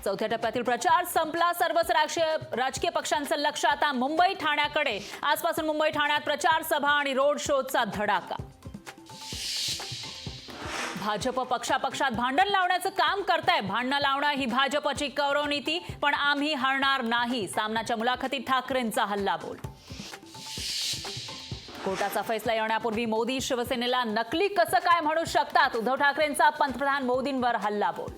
चौथ्या टप्प्यातील प्रचार संपला. सर्वच राजकीय पक्षांचं लक्ष आता मुंबई ठाण्याकडे. आजपासून मुंबई ठाण्यात प्रचार सभा आणि रोड शोचा धडाका. भाजप पक्षापक्षात भांडण लावण्याचं काम करताय. भांडणं लावणं ही भाजपची कौरवनीती, पण आम्ही हरणार नाही. सामनाच्या मुलाखतीत ठाकरेंचा हल्लाबोल. कोर्टाचा फैसला येण्यापूर्वी मोदी शिवसेनेला नकली कसं काय म्हणू शकतात? उद्धव ठाकरेंचा पंतप्रधान मोदींवर हल्लाबोल.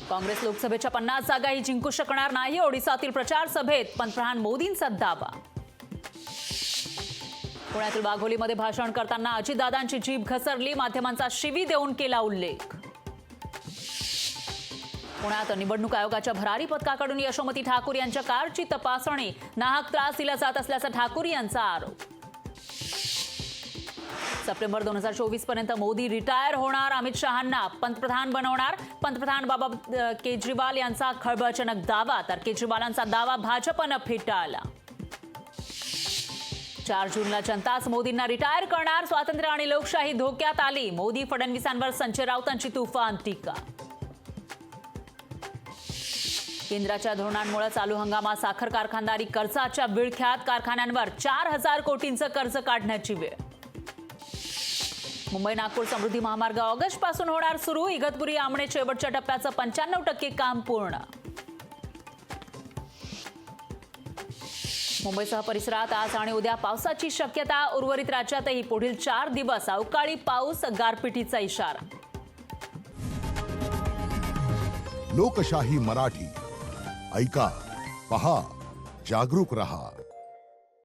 काँग्रेस लोकसभेच्या 50 जागाही जिंकू शकणार नाही. ओडिसातील प्रचार सभेत पंतप्रधान मोदींचा दावा. पुण्यातील वाघोलीमध्ये भाषण करताना अजितदादांची जीभ घसरली. माध्यमांचा शिवी देऊन केला उल्लेख. पुण्यात निवडणूक आयोगाच्या भरारी पथकाकडून यशोमती ठाकूर यांच्या कारची तपासणी. नाहक त्रास दिला जात असल्याचा ठाकूर यांचा आरोप. सप्टेंबर 2024 पर्यंत मोदी रिटायर होणार. अमित शहांना पंतप्रधान बनवणार. पंतप्रधान बाबा केजरीवाल यांचा खळबळजनक दावा. तर केजरीवालांचा दावा भाजपनं फेटाळला. 4 जूनला जनताच मोदींना रिटायर करणार. स्वातंत्र्य आणि लोकशाही धोक्यात आली. मोदी फडणवीसांवर संजय राऊतांची तुफान टीका. केंद्राच्या धोरणांमुळे चालू हंगामात साखर कारखानदारी कर्जाच्या विळख्यात. कारखान्यांवर 4000 कोटींचं कर्ज काढण्याची वेळ. मुंबई नागपूर समृद्धी महामार्ग ऑगस्ट पासून होणार सुरू. इगतपुरी आमणे शेवटच्या टप्प्याचं 95% काम पूर्ण. मुंबईसह परिसरात आज आणि उद्या पावसाची शक्यता. उर्वरित राज्यातही पुढील 4 दिवस अवकाळी पाऊस. गारपिटीचा इशारा. लोकशाही मराठी ऐका, पहा, जागरूक रहा.